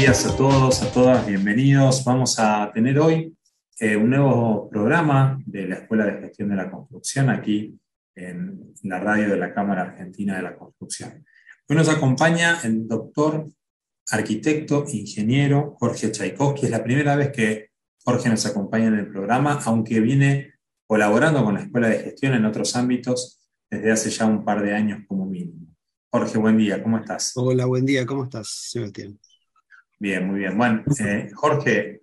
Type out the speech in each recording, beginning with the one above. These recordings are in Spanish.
días a todos, a todas, bienvenidos. Vamos a tener hoy un nuevo programa de la Escuela de Gestión de la Construcción aquí en la radio de la Cámara Argentina de la Construcción. Hoy nos acompaña el doctor, arquitecto, ingeniero Jorge Tchaikovsky. Es la primera vez que Jorge nos acompaña en el programa, aunque viene colaborando con la Escuela de Gestión en otros ámbitos desde hace ya un par de años como mínimo. Jorge, buen día, ¿cómo estás? Hola, buen día, ¿cómo estás, Sebastián? Bien, muy bien. Bueno, Jorge,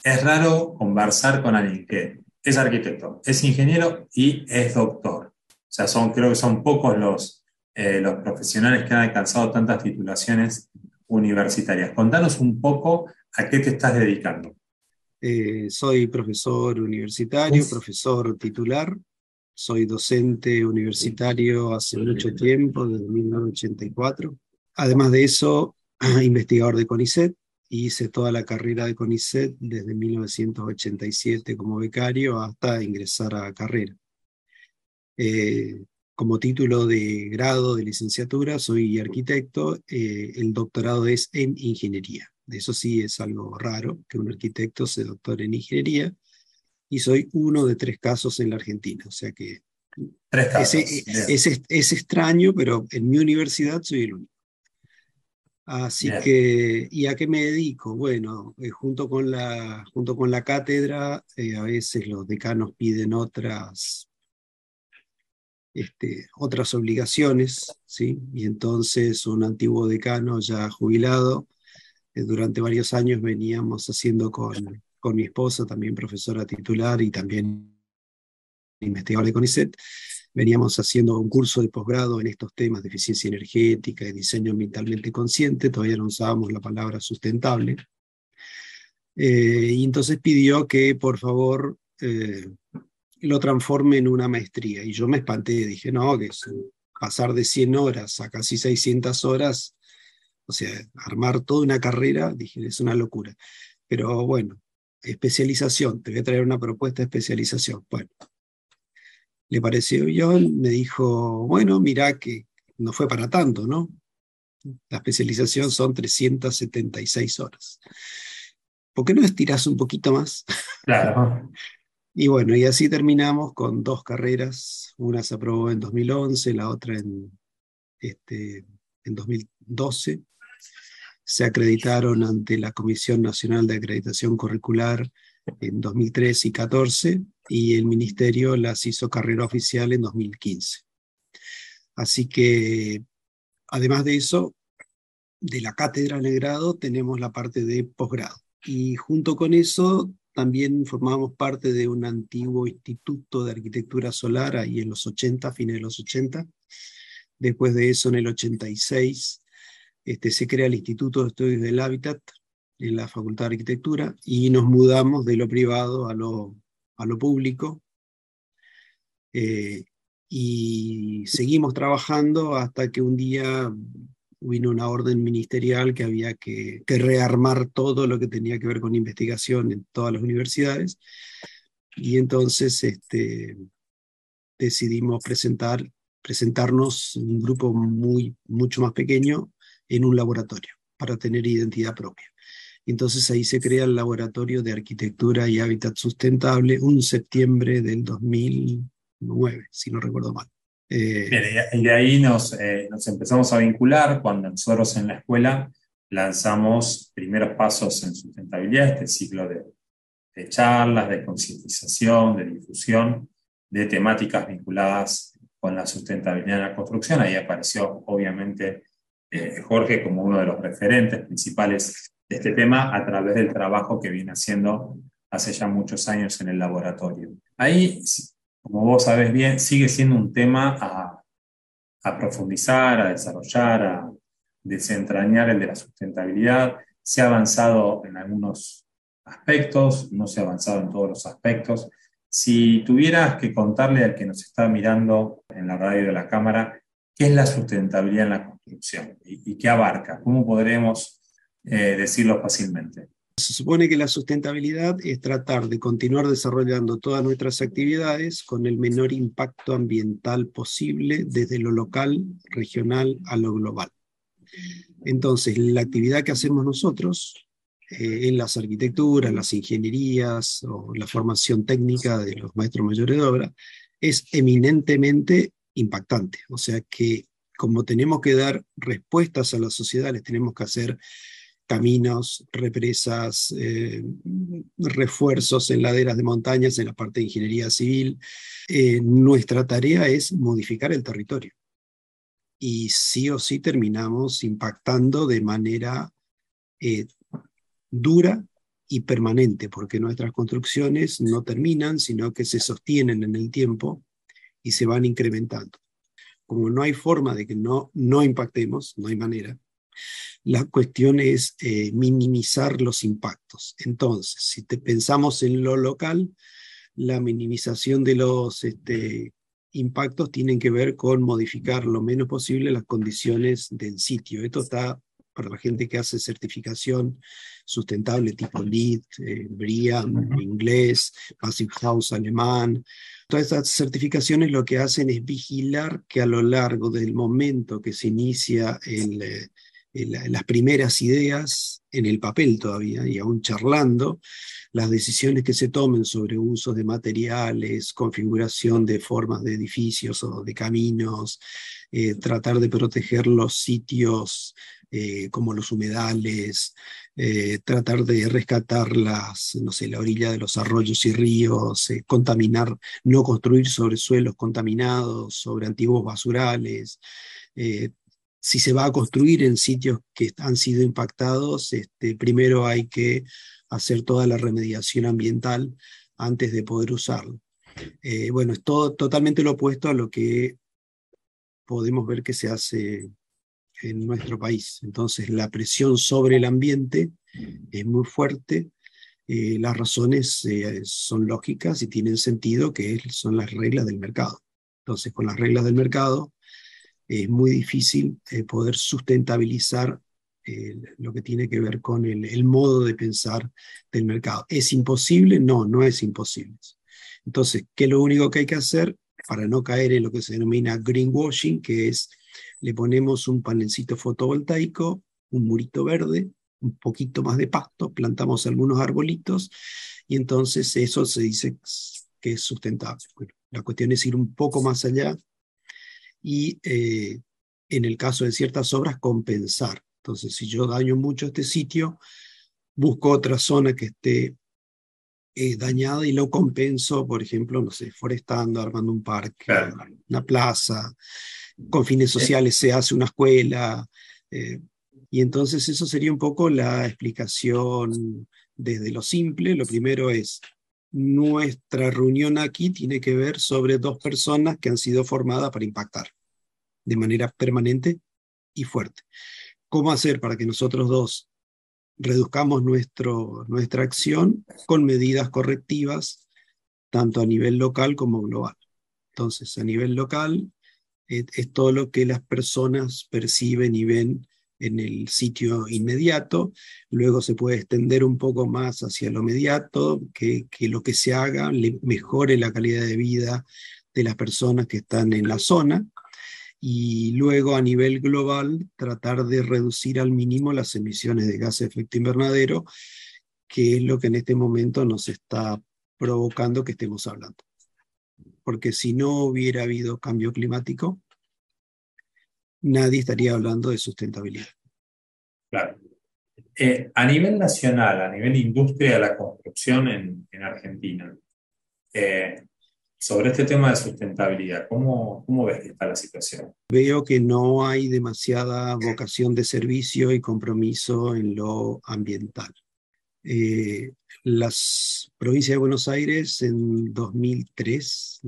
es raro conversar con alguien que es arquitecto, es ingeniero y es doctor. O sea, creo que son pocos los profesionales que han alcanzado tantas titulaciones universitarias. Contanos un poco a qué te estás dedicando. Soy profesor universitario, Uf. profesor titular, soy docente universitario hace mucho tiempo, desde 1984. Además de eso, investigador de CONICET, y hice toda la carrera de CONICET desde 1987 como becario hasta ingresar a carrera. Eh, Como título de grado de licenciatura soy arquitecto, el doctorado es en ingeniería. Eso sí es algo raro, que un arquitecto se doctore en ingeniería, y soy uno de 3 casos en la Argentina. O sea que Tres ese, casos. Bien, es extraño, pero en mi universidad soy el único. Así bien, que, ¿y a qué me dedico? Bueno, junto con la cátedra, a veces los decanos piden otras obligaciones, ¿sí? Y entonces un antiguo decano ya jubilado, durante varios años veníamos haciendo con mi esposa, también profesora titular y también investigadora de CONICET, veníamos haciendo un curso de posgrado en estos temas de eficiencia energética y diseño ambientalmente consciente. Todavía no usábamos la palabra sustentable. Y entonces pidió que por favor lo transforme en una maestría. Y yo me espanté, dije, no, que es pasar de 100 horas a casi 600 horas, o sea, armar toda una carrera, dije, es una locura. Pero bueno, especialización, te voy a traer una propuesta de especialización. Bueno, le pareció bien, me dijo, bueno, mirá que no fue para tanto, ¿no? La especialización son 376 horas. ¿Por qué no estirás un poquito más? claro. Y bueno, y así terminamos con 2 carreras. Una se aprobó en 2011, la otra en 2012. Se acreditaron ante la Comisión Nacional de Acreditación Curricular en 2013 y 2014, y el Ministerio las hizo carrera oficial en 2015. Así que, además de eso, de la cátedra en el grado, tenemos la parte de posgrado. Y junto con eso, también formamos parte de un antiguo instituto de arquitectura solar, ahí en los 80, fines de los 80. Después de eso, en el 86, se crea el Instituto de Estudios del Hábitat en la Facultad de Arquitectura, y nos mudamos de lo privado a lo público. eh, y seguimos trabajando hasta que un día vino una orden ministerial que había que rearmar todo lo que tenía que ver con investigación en todas las universidades, y entonces decidimos presentarnos un grupo mucho más pequeño en un laboratorio para tener identidad propia. Entonces ahí se crea el Laboratorio de Arquitectura y Hábitat Sustentable, un septiembre del 2009, si no recuerdo mal. Bien, Eh, y de ahí nos empezamos a vincular cuando nosotros en la escuela lanzamos primeros pasos en sustentabilidad, este ciclo de charlas, de concientización, de difusión de temáticas vinculadas con la sustentabilidad en la construcción. Ahí apareció, obviamente, Jorge como uno de los referentes principales de este tema a través del trabajo que viene haciendo hace ya muchos años en el laboratorio. Ahí, como vos sabés bien, sigue siendo un tema a profundizar, a desarrollar, a desentrañar el de la sustentabilidad. Se ha avanzado en algunos aspectos, no se ha avanzado en todos los aspectos. Si tuvieras que contarle al que nos está mirando en la radio de la cámara, ¿qué es la sustentabilidad en la construcción y qué abarca? ¿Cómo podremos decirlo fácilmente? Se supone que la sustentabilidad es tratar de continuar desarrollando todas nuestras actividades con el menor impacto ambiental posible desde lo local, regional a lo global. Entonces, la actividad que hacemos nosotros en las arquitecturas, las ingenierías o la formación técnica de los maestros mayores de obra es eminentemente impactante. O sea que como tenemos que dar respuestas a la sociedad, les tenemos que hacer caminos, represas, refuerzos en laderas de montañas en la parte de ingeniería civil. Nuestra tarea es modificar el territorio. Y sí o sí terminamos impactando de manera dura y permanente, porque nuestras construcciones no terminan, sino que se sostienen en el tiempo y se van incrementando. Como no hay forma de que no impactemos, no hay manera, la cuestión es minimizar los impactos. Entonces, si pensamos en lo local, la minimización de los impactos tienen que ver con modificar lo menos posible las condiciones del sitio. Esto está para la gente que hace certificación sustentable tipo LEED, BREEAM, inglés, Passive House alemán. Todas estas certificaciones lo que hacen es vigilar que a lo largo del momento que se inicia las primeras ideas en el papel todavía, y aún charlando, las decisiones que se tomen sobre usos de materiales, configuración de formas de edificios o de caminos, tratar de proteger los sitios como los humedales, tratar de rescatar la orilla de los arroyos y ríos, contaminar, no construir sobre suelos contaminados, sobre antiguos basurales. Si se va a construir en sitios que han sido impactados, primero hay que hacer toda la remediación ambiental antes de poder usarlo. Bueno, es todo totalmente lo opuesto a lo que podemos ver que se hace en nuestro país. Entonces, la presión sobre el ambiente es muy fuerte. Las razones son lógicas y tienen sentido, que son las reglas del mercado. Entonces, con las reglas del mercado, es muy difícil poder sustentabilizar lo que tiene que ver con el modo de pensar del mercado. ¿Es imposible? No, no es imposible. Entonces, ¿qué es lo único que hay que hacer para no caer en lo que se denomina greenwashing? Que es, le ponemos un panelcito fotovoltaico, un murito verde, un poquito más de pasto, plantamos algunos arbolitos y entonces eso se dice que es sustentable. Bueno, la cuestión es ir un poco más allá y en el caso de ciertas obras compensar. Entonces, si yo daño mucho este sitio, busco otra zona que esté dañada y lo compenso, por ejemplo, no sé, forestando, armando un parque, Claro. una plaza, con fines sociales se hace una escuela, y entonces eso sería un poco la explicación desde lo simple. Lo primero es, nuestra reunión aquí tiene que ver sobre dos personas que han sido formadas para impactar de manera permanente y fuerte. ¿Cómo hacer para que nosotros dos reduzcamos nuestra acción con medidas correctivas, tanto a nivel local como global? Entonces, a nivel local, es todo lo que las personas perciben y ven en el sitio inmediato. Luego se puede extender un poco más hacia lo inmediato, que lo que se haga le mejore la calidad de vida de las personas que están en la zona. Y luego a nivel global tratar de reducir al mínimo las emisiones de gases de efecto invernadero, que es lo que en este momento nos está provocando que estemos hablando. Porque si no hubiera habido cambio climático, nadie estaría hablando de sustentabilidad. Claro. A nivel nacional, a nivel industria de la construcción en Argentina, sobre este tema de sustentabilidad, ¿cómo ves que está la situación? Veo que no hay demasiada vocación de servicio y compromiso en lo ambiental. Las provincias de Buenos Aires en 2003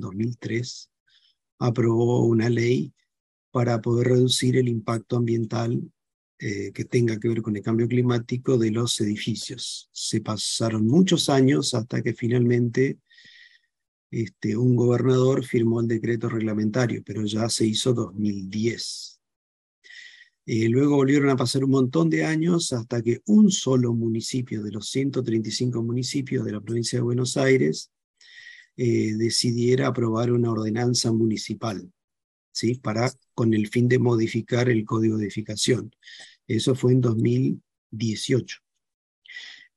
aprobó una ley para poder reducir el impacto ambiental que tenga que ver con el cambio climático de los edificios. Se pasaron muchos años hasta que finalmente un gobernador firmó el decreto reglamentario, pero ya se hizo 2010. Luego volvieron a pasar un montón de años hasta que un solo municipio de los 135 municipios de la provincia de Buenos Aires decidiera aprobar una ordenanza municipal ¿sí? Con el fin de modificar el código de edificación. Eso fue en 2018.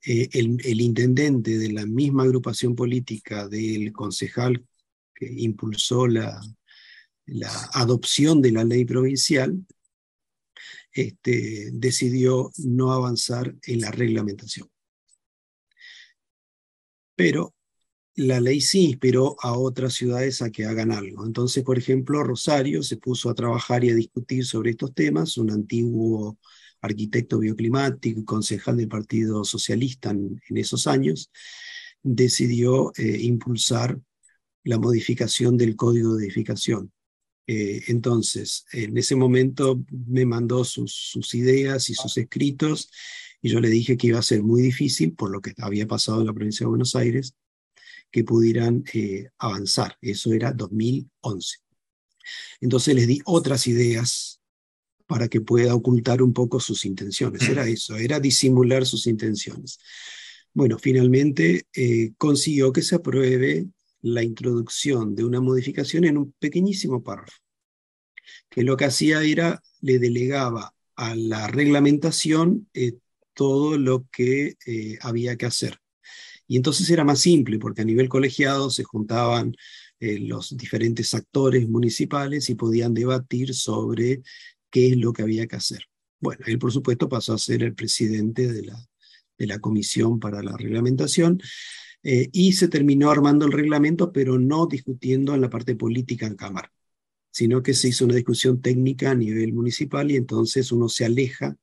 El intendente de la misma agrupación política del concejal que impulsó la adopción de la ley provincial, decidió no avanzar en la reglamentación. Pero la ley sí inspiró a otras ciudades a que hagan algo. Entonces, por ejemplo, Rosario se puso a trabajar y a discutir sobre estos temas. Un antiguo arquitecto bioclimático y concejal del Partido Socialista en esos años decidió impulsar la modificación del código de edificación. Entonces, en ese momento me mandó sus ideas y sus escritos, y yo le dije que iba a ser muy difícil, por lo que había pasado en la provincia de Buenos Aires, que pudieran avanzar. Eso era 2011. Entonces les di otras ideas para que pueda ocultar un poco sus intenciones. Era eso, era disimular sus intenciones. Bueno, finalmente consiguió que se apruebe la introducción de una modificación en un pequeñísimo párrafo, que lo que hacía era, le delegaba a la reglamentación todo lo que había que hacer. Y entonces era más simple, porque a nivel colegiado se juntaban los diferentes actores municipales y podían debatir sobre qué es lo que había que hacer. Bueno, él por supuesto pasó a ser el presidente de la comisión para la reglamentación, y se terminó armando el reglamento, pero no discutiendo en la parte política en Cámara, sino que se hizo una discusión técnica a nivel municipal, y entonces uno se aleja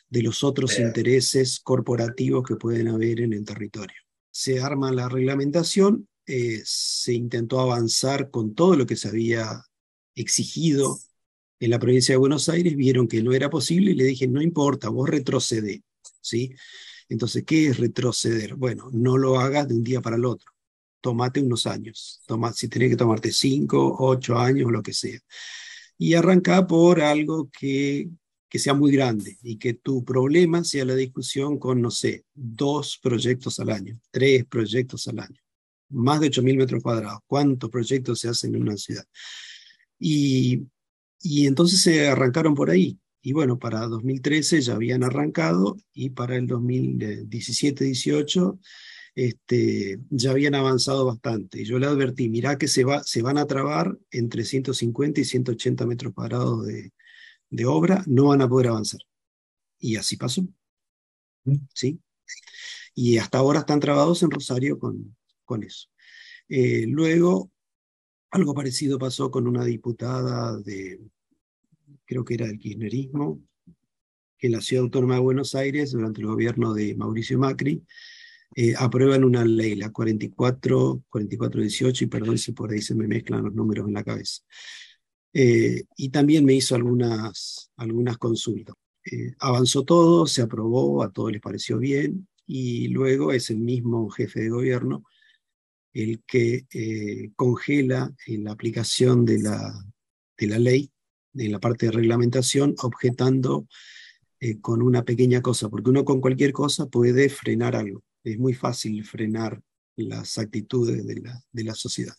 de los otros intereses corporativos que pueden haber en el territorio. Se arma la reglamentación, se intentó avanzar con todo lo que se había exigido en la provincia de Buenos Aires, vieron que no era posible y le dije, no importa, vos retrocedé, ¿sí? Entonces, ¿qué es retroceder? Bueno, no lo hagas de un día para el otro, tomate unos años, si tenés que tomarte 5, 8 años, lo que sea. Y arranca por algo que sea muy grande y que tu problema sea la discusión con, no sé, 2 proyectos al año, 3 proyectos al año, más de 8.000 metros cuadrados. ¿Cuántos proyectos se hacen en una ciudad? Y, y entonces se arrancaron por ahí. Y bueno, para 2013 ya habían arrancado, y para el 2017-18 ya habían avanzado bastante. Y yo le advertí, mirá que se van a trabar entre 150 y 180 metros cuadrados de obra, no van a poder avanzar. Y así pasó, ¿sí? Y hasta ahora están trabados en Rosario con eso. Luego, algo parecido pasó con una diputada creo que era del kirchnerismo, que en la Ciudad Autónoma de Buenos Aires, durante el gobierno de Mauricio Macri, aprueban una ley, la 4418, y perdón si por ahí se me mezclan los números en la cabeza. Y también me hizo algunas consultas. Avanzó todo, se aprobó, a todos les pareció bien, y luego es el mismo jefe de gobierno el que congela en la aplicación de la ley, en la parte de reglamentación, objetando con una pequeña cosa, porque uno con cualquier cosa puede frenar algo. Es muy fácil frenar las actitudes de la sociedad.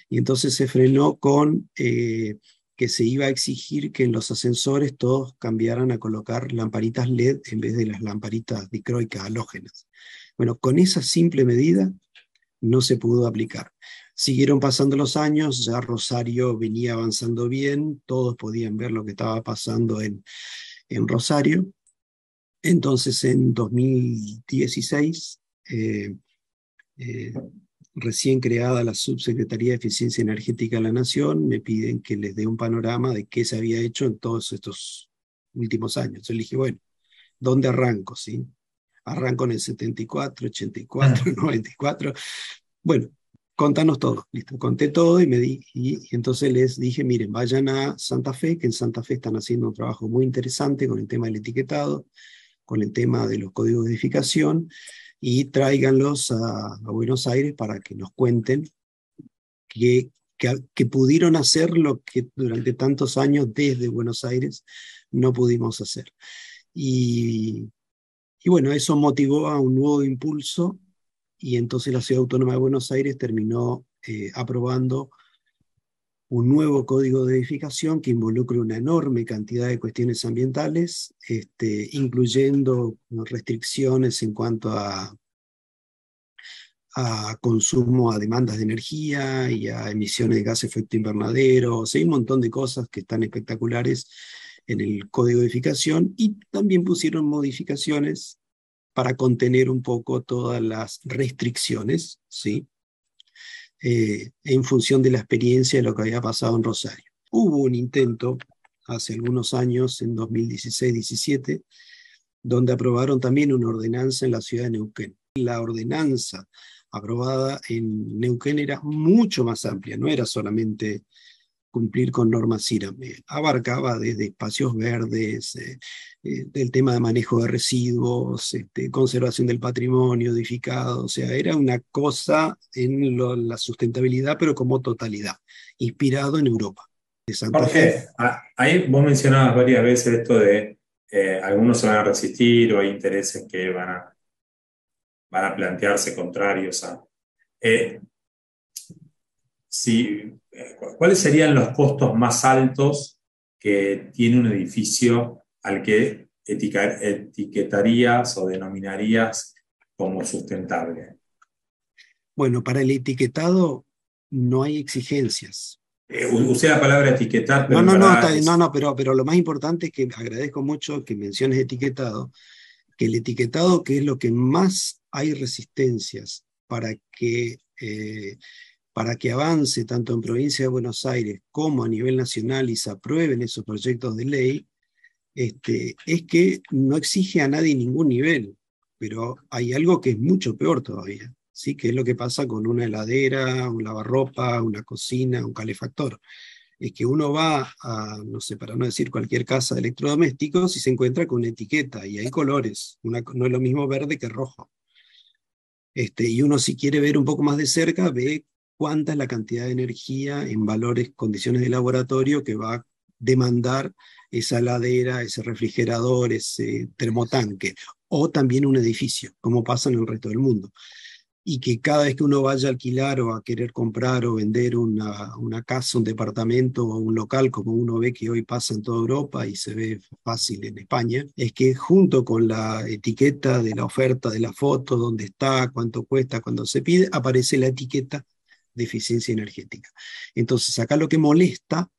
Y entonces se frenó con que se iba a exigir que en los ascensores todos cambiaran a colocar lamparitas LED en vez de las lamparitas dicroicas halógenas. Bueno, con esa simple medida no se pudo aplicar. Siguieron pasando los años, ya Rosario venía avanzando bien, todos podían ver lo que estaba pasando en Rosario. Entonces, en 2016, recién creada la Subsecretaría de Eficiencia Energética de la Nación, me piden que les dé un panorama de qué se había hecho en todos estos últimos años. Yo le dije, bueno, ¿dónde arranco? ¿Sí? Arranco en el 74, 84, 94. Bueno, contanos todo. Listo, conté todo y entonces les dije, miren, vayan a Santa Fe, que en Santa Fe están haciendo un trabajo muy interesante con el tema del etiquetado, con el tema de los códigos de edificación, y tráiganlos a Buenos Aires para que nos cuenten que pudieron hacer lo que durante tantos años desde Buenos Aires no pudimos hacer. Y bueno, eso motivó a un nuevo impulso, y entonces la Ciudad Autónoma de Buenos Aires terminó aprobando un nuevo código de edificación que involucre una enorme cantidad de cuestiones ambientales, incluyendo restricciones en cuanto a consumo, a demandas de energía y a emisiones de gases de efecto invernadero. O sea, hay un montón de cosas que están espectaculares en el código de edificación, y también pusieron modificaciones para contener un poco todas las restricciones, ¿sí? En función de la experiencia de lo que había pasado en Rosario. Hubo un intento hace algunos años, en 2016-17, donde aprobaron también una ordenanza en la ciudad de Neuquén. La ordenanza aprobada en Neuquén era mucho más amplia, no era solamente cumplir con normas IRAM, abarcaba desde espacios verdes, el tema de manejo de residuos, conservación del patrimonio edificado. O sea, era una cosa en la sustentabilidad, pero como totalidad, inspirado en Europa, de Santa Fe. Jorge, ahí vos mencionabas varias veces esto de algunos se van a resistir o hay intereses que van a plantearse contrarios a... eh, ¿Cuáles serían los costos más altos que tiene un edificio al que etiquetarías o denominarías como sustentable? Bueno, para el etiquetado no hay exigencias. Usé la palabra etiquetar, pero No, en no, no, verdad no, es... no, pero lo más importante es que agradezco mucho que menciones etiquetado, que el etiquetado, que es lo que más hay resistencias para que avance tanto en provincia de Buenos Aires como a nivel nacional y se aprueben esos proyectos de ley, es que no exige a nadie ningún nivel, pero hay algo que es mucho peor todavía, ¿sí? Que es lo que pasa con una heladera, un lavarropa, una cocina, un calefactor. Es que uno va a, no sé, para no decir cualquier casa de electrodomésticos, y se encuentra con una etiqueta y hay colores. No es lo mismo verde que rojo. Y uno, si quiere ver un poco más de cerca, ve cuánta es la cantidad de energía en valores, condiciones de laboratorio que va a demandar esa heladera, ese refrigerador, ese termotanque, o también un edificio, como pasa en el resto del mundo. Y que cada vez que uno vaya a alquilar o a querer comprar o vender una casa, un departamento o un local, como uno ve que hoy pasa en toda Europa y se ve fácil en España, es que junto con la etiqueta de la oferta de la foto, dónde está, cuánto cuesta, cuando se pide, aparece la etiqueta de eficiencia energética. Entonces, acá lo que molesta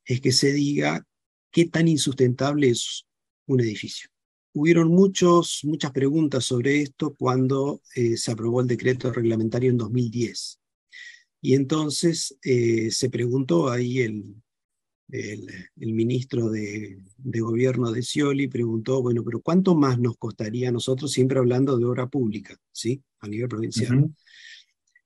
es que se diga qué tan insustentable es un edificio. Hubieron muchas preguntas sobre esto cuando se aprobó el decreto reglamentario en 2010. Y entonces se preguntó ahí el ministro de gobierno de Scioli, preguntó, bueno, pero ¿cuánto más nos costaría a nosotros, siempre hablando de obra pública, ¿sí? A nivel provincial? Ujú.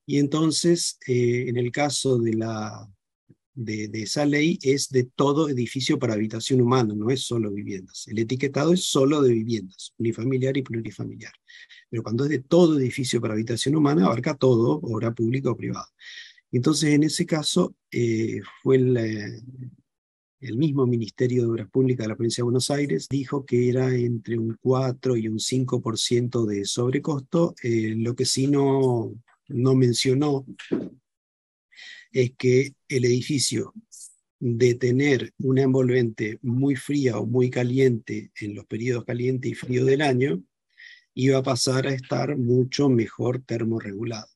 Y entonces, en el caso de esa ley, es de todo edificio para habitación humana, no es solo viviendas. El etiquetado es solo de viviendas, unifamiliar y plurifamiliar. Pero cuando es de todo edificio para habitación humana, abarca todo, obra pública o privada. Entonces, en ese caso, fue el mismo Ministerio de Obras Públicas de la Provincia de Buenos Aires, dijo que era entre un 4 y un 5% de sobrecosto. Lo que sí no mencionó es que el edificio, de tener una envolvente muy fría o muy caliente en los periodos caliente y frío del año, iba a pasar a estar mucho mejor termorregulado.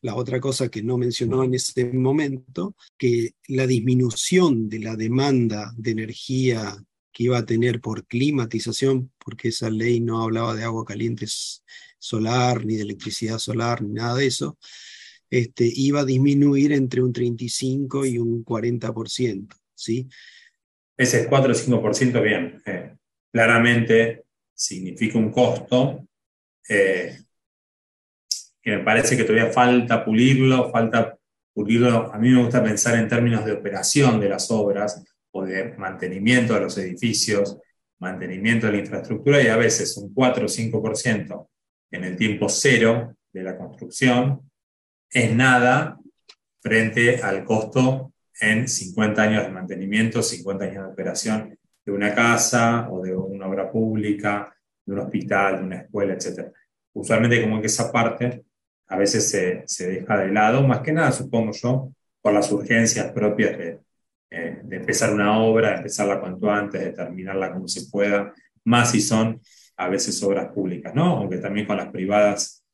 La otra cosa que no mencionó en ese momento, que la disminución de la demanda de energía que iba a tener por climatización, porque esa ley no hablaba de agua caliente solar, ni de electricidad solar, ni nada de eso, iba a disminuir entre un 35 y un 40%, ¿sí? Ese 4 o 5% bien. Claramente significa un costo eh, que me parece que todavía falta pulirlo. A mí me gusta pensar en términos de operación de las obras o de mantenimiento de los edificios, mantenimiento de la infraestructura, y a veces un 4 o 5% en el tiempo cero de la construcción es nada frente al costo en 50 años de mantenimiento, 50 años de operación de una casa o de una obra pública, de un hospital, de una escuela, etc. Usualmente como que esa parte a veces se deja de lado, más que nada, supongo yo, por las urgencias propias de empezar una obra, de empezarla cuanto antes, de terminarla como se pueda, más si son a veces obras públicas, ¿no? Aunque también con las privadas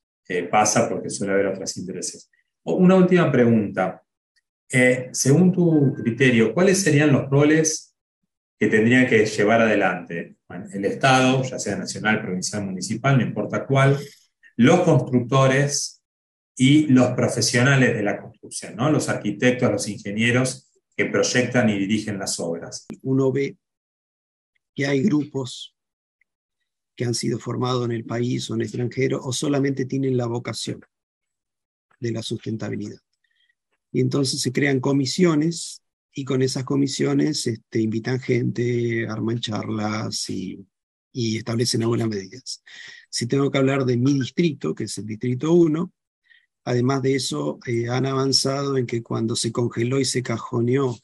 pasa porque suele haber otros intereses. Una última pregunta. Según tu criterio, ¿cuáles serían los roles que tendrían que llevar adelante el Estado, ya sea nacional, provincial, municipal, no importa cuál, los constructores y los profesionales de la construcción, ¿no? Los arquitectos, los ingenieros que proyectan y dirigen las obras? Uno ve que hay grupos que han sido formados en el país o en el extranjero o solamente tienen la vocación de la sustentabilidad. Y entonces se crean comisiones y con esas comisiones invitan gente, arman charlas y establecen algunas medidas. Si tengo que hablar de mi distrito, que es el Distrito 1, además de eso han avanzado en que cuando se congeló y se cajoneó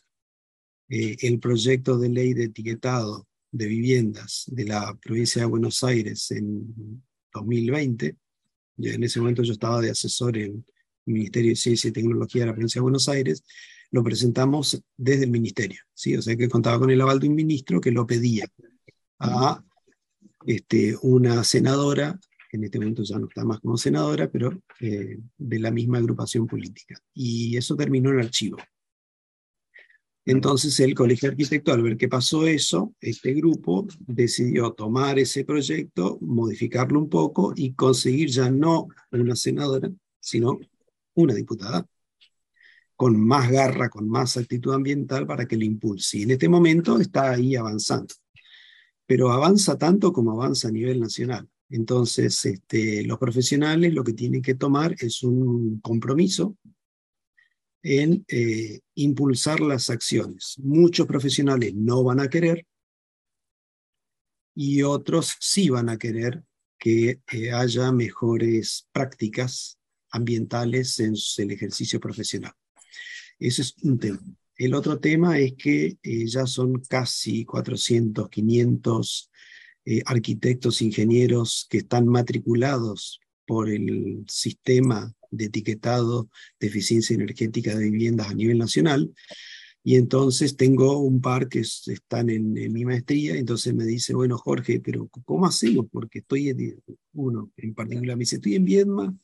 el proyecto de ley de etiquetado de viviendas de la provincia de Buenos Aires en 2020, y en ese momento yo estaba de asesor en el Ministerio de Ciencia y Tecnología de la provincia de Buenos Aires, lo presentamos desde el ministerio, ¿sí? O sea que contaba con el aval de un ministro que lo pedía a una senadora, que en este momento ya no está más como senadora, pero de la misma agrupación política. Y eso terminó en archivo. Entonces el Colegio de Arquitectos, al ver que pasó eso, este grupo decidió tomar ese proyecto, modificarlo un poco y conseguir ya no una senadora, sino una diputada, con más garra, con más actitud ambiental para que lo impulse. Y en este momento está ahí avanzando, pero avanza tanto como avanza a nivel nacional. Entonces los profesionales lo que tienen que tomar es un compromiso en impulsar las acciones. Muchos profesionales no van a querer y otros sí van a querer que haya mejores prácticas ambientales en el ejercicio profesional. Ese es un tema. El otro tema es que ya son casi 400, 500 arquitectos, ingenieros que están matriculados por el sistema de etiquetado de eficiencia energética de viviendas a nivel nacional, y entonces tengo un par que están en mi maestría, entonces me dice, bueno, Jorge, pero ¿cómo hacemos? Porque uno en particular me dice, estoy en Viedma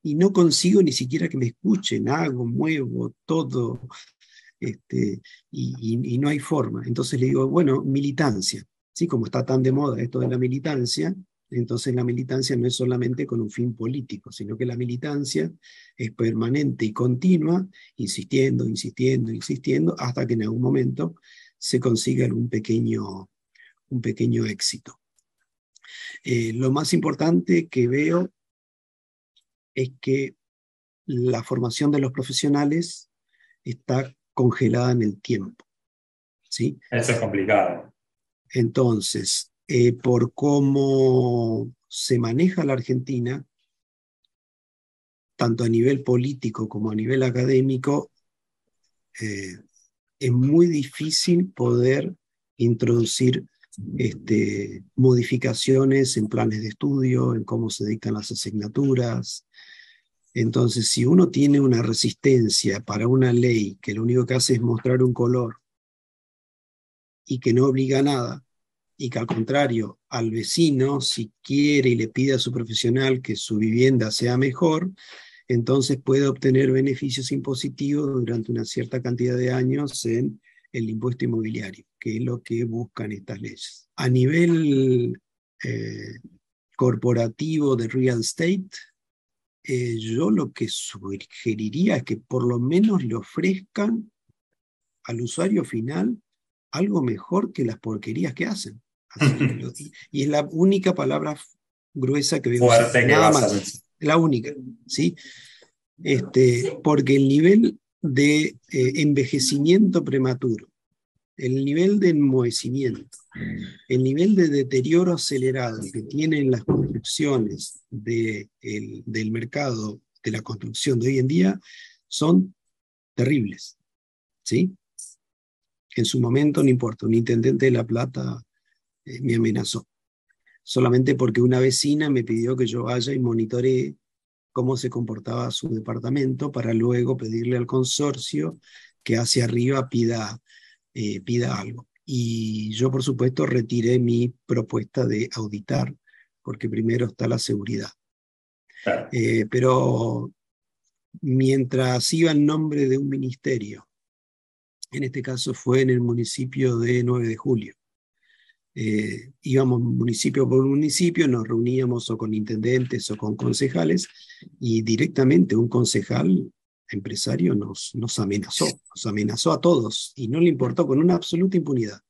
y no consigo ni siquiera que me escuchen, hago, muevo, todo, y no hay forma. Entonces le digo, bueno, militancia, ¿sí? Como está tan de moda esto de la militancia, entonces la militancia no es solamente con un fin político, sino que la militancia es permanente y continua, insistiendo, insistiendo, insistiendo, hasta que en algún momento se consiga un pequeño éxito. Lo más importante que veo es que la formación de los profesionales está congelada en el tiempo, ¿sí? Eso es complicado. Entonces, por cómo se maneja la Argentina, tanto a nivel político como a nivel académico, es muy difícil poder introducir modificaciones en planes de estudio, en cómo se dictan las asignaturas. Entonces, si uno tiene una resistencia para una ley que lo único que hace es mostrar un color y que no obliga a nada, y que al contrario, al vecino, si quiere y le pide a su profesional que su vivienda sea mejor, entonces puede obtener beneficios impositivos durante una cierta cantidad de años en el impuesto inmobiliario, que es lo que buscan estas leyes. A nivel corporativo de real estate, yo lo que sugeriría es que por lo menos le ofrezcan al usuario final algo mejor que las porquerías que hacen. Y es la única palabra gruesa que voy a usar. Fuerte que Nada vas a más. mencionar. La única, ¿sí? Porque el nivel de envejecimiento prematuro, el nivel de enmohecimiento, el nivel de deterioro acelerado que tienen las construcciones del mercado de la construcción de hoy en día son terribles, ¿sí? En su momento, no importa, un intendente de La Plata me amenazó, solamente porque una vecina me pidió que yo vaya y monitoree cómo se comportaba su departamento para luego pedirle al consorcio que hacia arriba pida algo. Y yo, por supuesto, retiré mi propuesta de auditar, porque primero está la seguridad. Claro. Pero mientras iba en nombre de un ministerio, en este caso fue en el municipio de 9 de Julio, íbamos municipio por municipio, nos reuníamos o con intendentes o con concejales, y directamente un concejal empresario nos amenazó a todos, y no le importó, con una absoluta impunidad.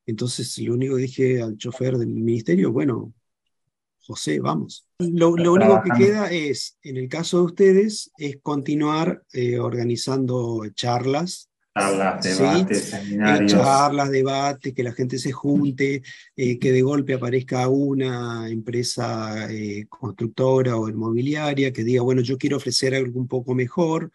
Entonces lo único que dije al chofer del ministerio, bueno, José, vamos. Lo único que queda es, en el caso de ustedes, es continuar organizando charlas. Charlas, ¿Sí? debates, seminarios. Charlas, debates, que la gente se junte, que de golpe aparezca una empresa constructora o inmobiliaria que diga, bueno, yo quiero ofrecer algo un poco mejor.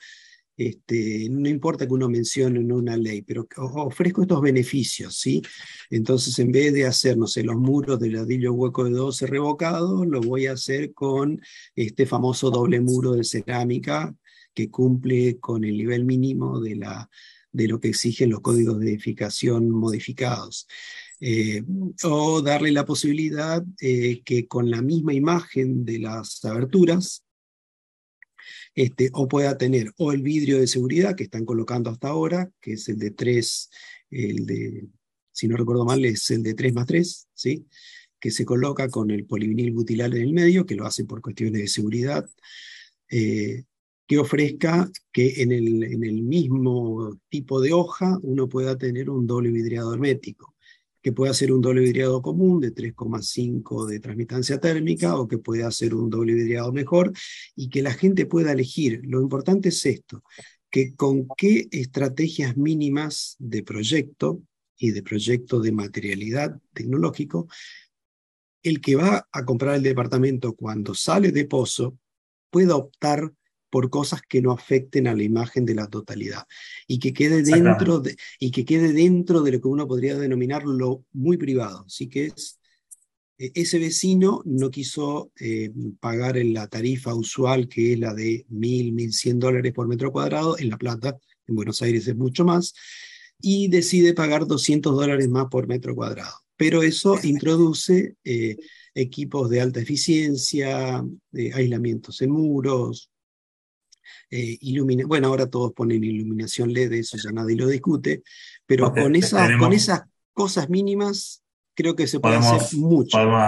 No importa que uno mencione una ley, pero ofrezco estos beneficios, ¿sí? Entonces, en vez de hacer, no sé, los muros de ladrillo hueco de 12 revocados, lo voy a hacer con este famoso doble muro de cerámica que cumple con el nivel mínimo de lo que exigen los códigos de edificación modificados. O darle la posibilidad que con la misma imagen de las aberturas, o pueda tener o el vidrio de seguridad que están colocando hasta ahora, que es el de 3, si no recuerdo mal, es el de 3+3, ¿sí? Que se coloca con el polivinil butilal en el medio, que lo hacen por cuestiones de seguridad, que ofrezca que en el mismo tipo de hoja uno pueda tener un doble vidriado hermético, que pueda ser un doble vidriado común de 3,5 de transmitancia térmica, o que pueda ser un doble vidriado mejor, y que la gente pueda elegir. Lo importante es esto, que con qué estrategias mínimas de proyecto y de proyecto de materialidad tecnológico, el que va a comprar el departamento cuando sale de pozo pueda optar por cosas que no afecten a la imagen de la totalidad, y que quede dentro de lo que uno podría denominar lo muy privado. Así que ese vecino no quiso pagar la tarifa usual, que es la de $1.100 por metro cuadrado. En La Plata, en Buenos Aires es mucho más, y decide pagar $200 más por metro cuadrado. Pero eso introduce equipos de alta eficiencia, aislamientos en muros, bueno, ahora todos ponen iluminación LED, eso ya nadie lo discute, pero con esas cosas mínimas creo que se puede hacer mucho. Podemos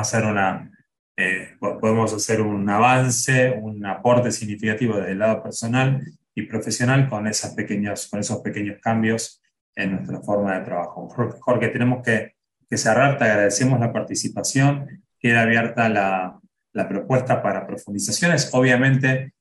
hacer un avance, un aporte significativo desde el lado personal y profesional con esos pequeños cambios en nuestra forma de trabajo. Jorge, tenemos que cerrar. Te agradecemos la participación. Queda abierta la propuesta para profundizaciones. Obviamente,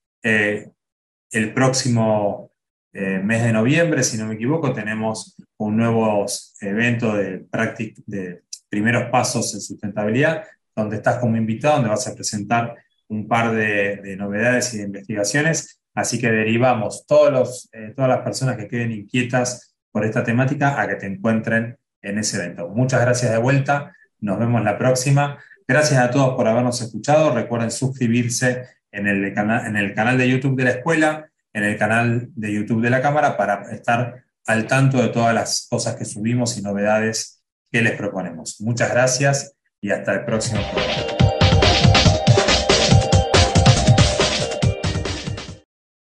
el próximo mes de noviembre, si no me equivoco, tenemos un nuevo evento de primeros pasos en sustentabilidad, donde estás como invitado, donde vas a presentar un par de novedades y de investigaciones. Así que derivamos todas las personas que queden inquietas por esta temática a que te encuentren en ese evento. Muchas gracias de vuelta. Nos vemos la próxima. Gracias a todos por habernos escuchado. Recuerden suscribirse en el canal de YouTube de la escuela, en el canal de YouTube de la Cámara, para estar al tanto de todas las cosas que subimos y novedades que les proponemos. Muchas gracias y hasta el próximo programa.